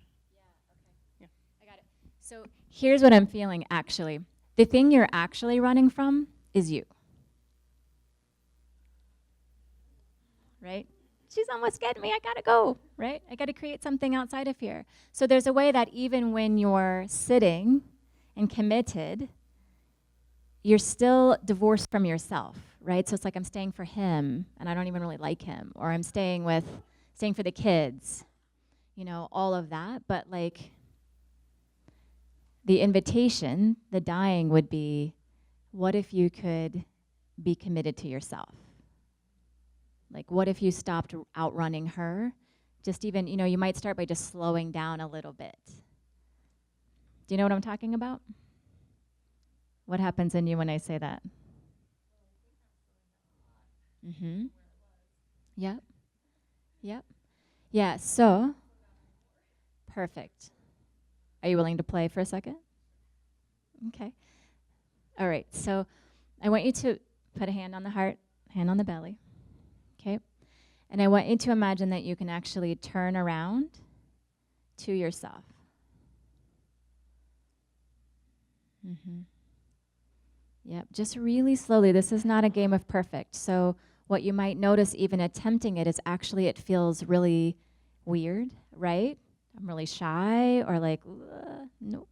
Yeah. I got it. So here's what I'm feeling, actually. The thing you're actually running from is you. Right? she's almost getting me. I gotta go, right? I gotta create something outside of here. So there's a way that even when you're sitting and committed, you're still divorced from yourself, right? So it's like I'm staying for him and I don't even really like him, or I'm staying for the kids, all of that. But like the invitation, the dying would be, what if you could be committed to yourself? Like, what if you stopped outrunning her? Just even, you might start by just slowing down a little bit. Do you know what I'm talking about? What happens in you when I say that? Mm-hmm. Yep. Yep. Yeah, so, perfect. Are you willing to play for a second? Okay. All right, so I want you to put a hand on the heart, hand on the belly, okay? And I want you to imagine that you can actually turn around to yourself. Mm-hmm. Yep, just really slowly. This is not a game of perfect. So what you might notice even attempting it is actually it feels really weird, right? I'm really shy or like, nope.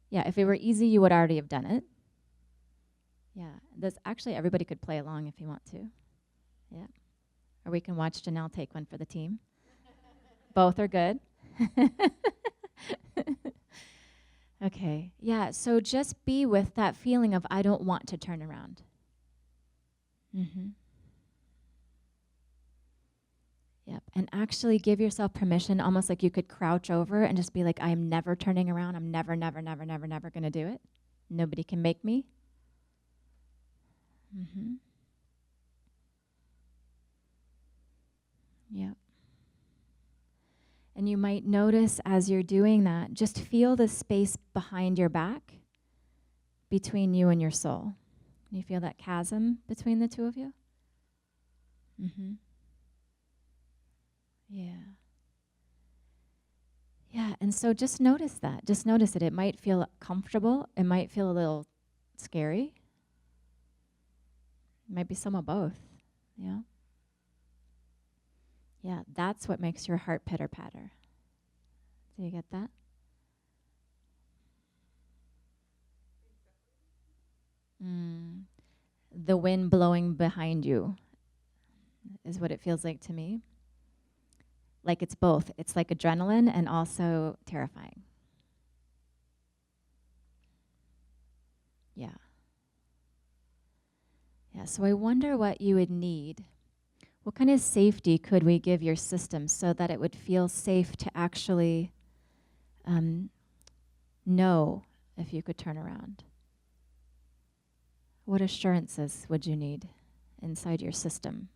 Yeah, if it were easy, you would already have done it. Yeah, this actually everybody could play along if you want to. Yeah. Or we can watch Janelle take one for the team. Both are good. Okay, yeah, so just be with that feeling of I don't want to turn around. Mm-hmm. Yep, and actually give yourself permission, almost like you could crouch over and just be like, I am never turning around. I'm never, never, never, never, never going to do it. Nobody can make me. Mm-hmm. Yep. And you might notice as you're doing that, just feel the space behind your back between you and your soul. You feel that chasm between the two of you? Mm-hmm. Yeah. Yeah, and so just notice that. Just notice it. It might feel comfortable. It might feel a little scary. It might be some of both. Yeah. Yeah, that's what makes your heart pitter-patter. Do you get that? Mm. The wind blowing behind you is what it feels like to me. Like it's both. It's like adrenaline and also terrifying. Yeah. Yeah, so I wonder what you would need. What kind of safety could we give your system so that it would feel safe to actually know if you could turn around? What assurances would you need inside your system?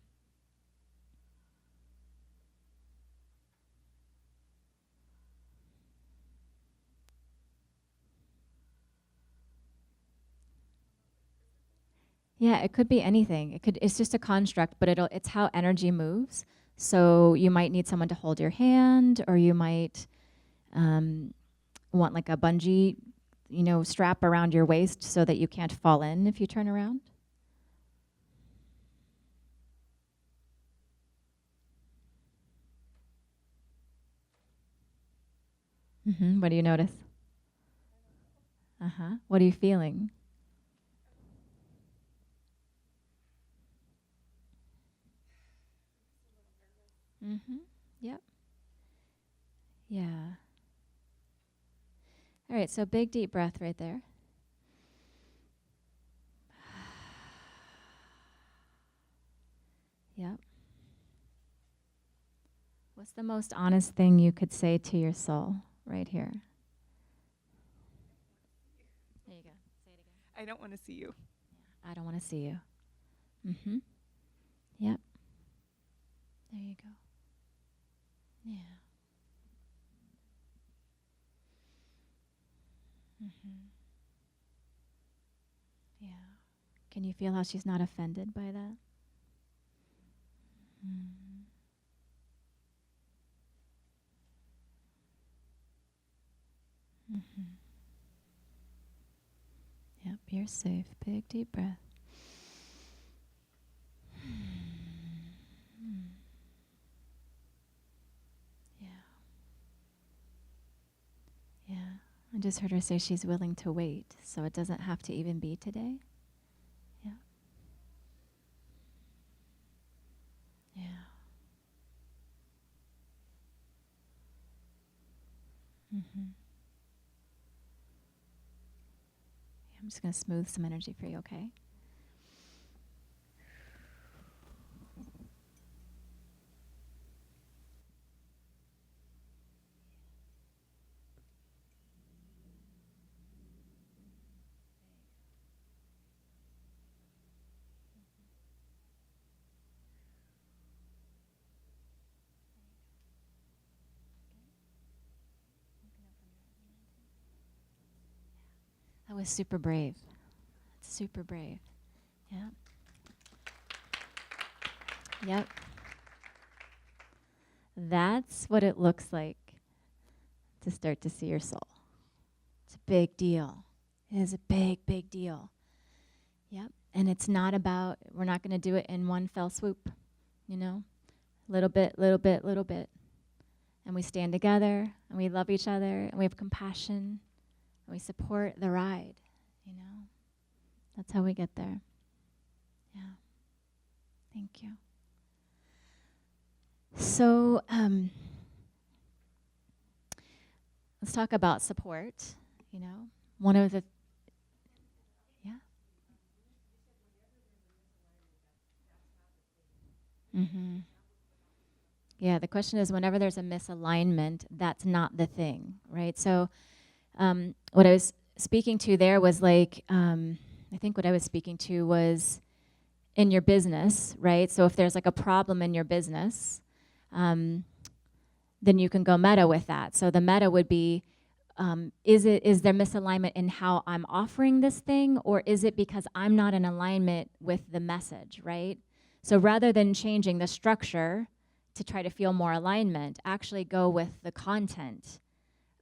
Yeah, it could be anything. It's just a construct, but it's how energy moves. So you might need someone to hold your hand, or you might want like a bungee, strap around your waist so that you can't fall in if you turn around. Mm-hmm. What do you notice? Uh-huh. What are you feeling? Mm-hmm. Yep. Yeah. All right, so big deep breath right there. Yep. What's the most honest thing you could say to your soul right here? There you go. Say it again. I don't want to see you. Yeah. I don't want to see you. Mm-hmm. Yep. There you go. Yeah. Mm-hmm. Yeah. Can you feel how she's not offended by that? Mm-hmm. Mm-hmm. Yep, you're safe. Big deep breath. I just heard her say she's willing to wait, so it doesn't have to even be today. Yeah. Yeah. Mm-hmm. I'm just going to smooth some energy for you, okay? That was super brave. Super brave. Yeah. Yep. That's what it looks like to start to see your soul. It's a big deal. It is a big, big deal. Yep. And it's not about, we're not going to do it in one fell swoop, you know? Little bit, little bit, little bit. And we stand together, and we love each other, and we have compassion, and we support the ride, you know? That's how we get there. Yeah. Thank you. So, let's talk about support, you know? One of the, yeah? Mm-hmm. Yeah, the question is whenever there's a misalignment, that's not the thing, right? So, what I was speaking to there was like, I think what I was speaking to was in your business, right? So if there's like a problem in your business, then you can go meta with that. So the meta would be, is there misalignment in how I'm offering this thing, or is it because I'm not in alignment with the message, right? So rather than changing the structure to try to feel more alignment, actually go with the content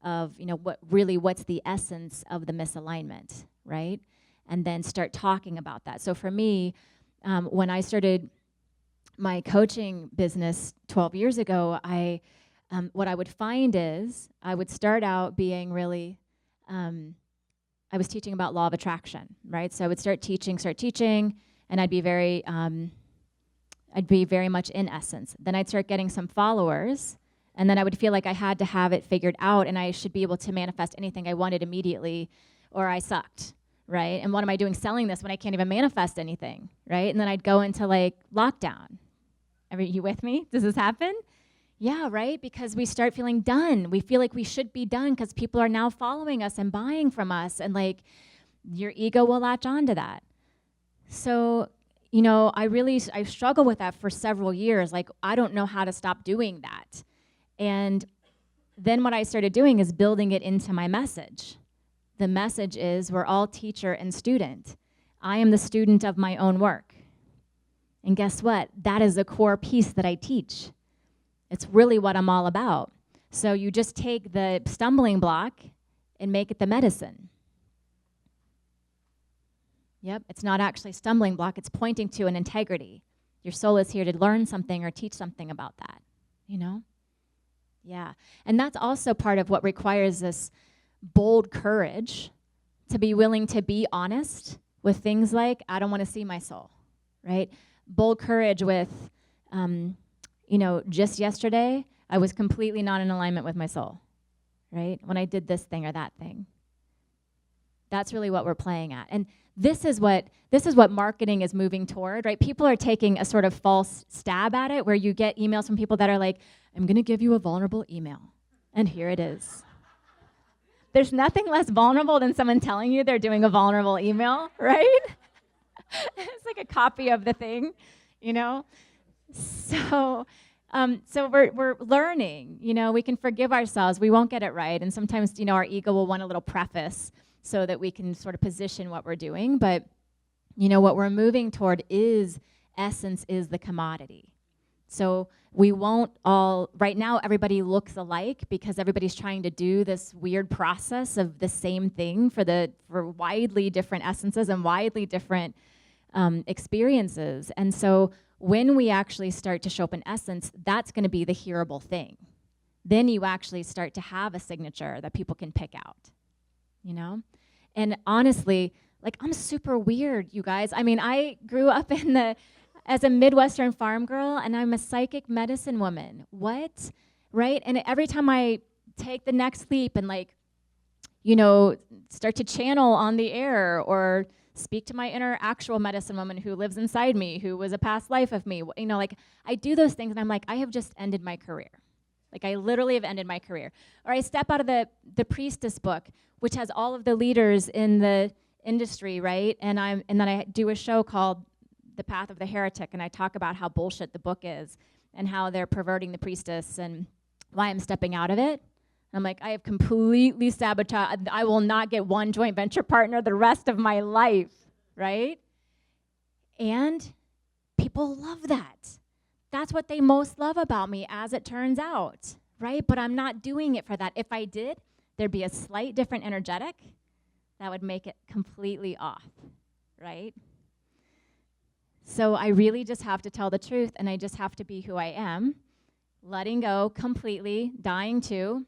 of, you know, what's the essence of the misalignment, right? And then start talking about that. So for me, when I started my coaching business 12 years ago, what I would find is I would start out being really, I was teaching about law of attraction, right? So I would start teaching, and I'd be very much in essence. Then I'd start getting some followers, and then I would feel like I had to have it figured out, and I should be able to manifest anything I wanted immediately, or I sucked, right? And what am I doing selling this when I can't even manifest anything, right? And then I'd go into like lockdown. Are you with me? Does this happen? Yeah, right? Because we start feeling done. We feel like we should be done because people are now following us and buying from us, and like your ego will latch on to that. So, you know, I struggled with that for several years. Like, I don't know how to stop doing that. And then what I started doing is building it into my message. The message is we're all teacher and student. I am the student of my own work. And guess what? That is a core piece that I teach. It's really what I'm all about. So you just take the stumbling block and make it the medicine. Yep, it's not actually stumbling block, it's pointing to an integrity. Your soul is here to learn something or teach something about that, you know? Yeah, and that's also part of what requires this bold courage to be willing to be honest with things like, I don't want to see my soul, right? Bold courage with, you know, just yesterday, I was completely not in alignment with my soul, right? When I did this thing or that thing. That's really what we're playing at. And this is what marketing is moving toward, right? People are taking a sort of false stab at it where you get emails from people that are like, I'm going to give you a vulnerable email. And here it is. There's nothing less vulnerable than someone telling you they're doing a vulnerable email, right? It's like a copy of the thing, you know? So we're learning, you know, we can forgive ourselves. We won't get it right. And sometimes, you know, our ego will want a little preface so that we can sort of position what we're doing. But, you know, what we're moving toward is essence is the commodity. So we won't all, right now everybody looks alike because everybody's trying to do this weird process of the same thing for widely different essences and widely different experiences. And so when we actually start to show up in essence, that's going to be the hearable thing. Then you actually start to have a signature that people can pick out, you know? And honestly, like, I'm super weird, you guys. I mean, I grew up as a Midwestern farm girl, and I'm a psychic medicine woman. What? Right? And every time I take the next leap and, like, you know, start to channel on the air or speak to my inner actual medicine woman who lives inside me, who was a past life of me, you know, like, I do those things, and I'm like, I have just ended my career. Like, I literally have ended my career. Or I step out of the priestess book, which has all of the leaders in the industry, right? And then I do a show called The Path of the Heretic, and I talk about how bullshit the book is and how they're perverting the priestess and why I'm stepping out of it. I'm like, I have completely sabotaged. I will not get one joint venture partner the rest of my life, right? And people love that. That's what they most love about me, as it turns out, right? But I'm not doing it for that. If I did, there'd be a slight different energetic that would make it completely off, right? So I really just have to tell the truth, and I just have to be who I am, letting go completely, dying to.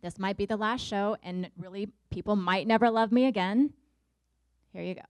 This might be the last show, and really, people might never love me again. Here you go.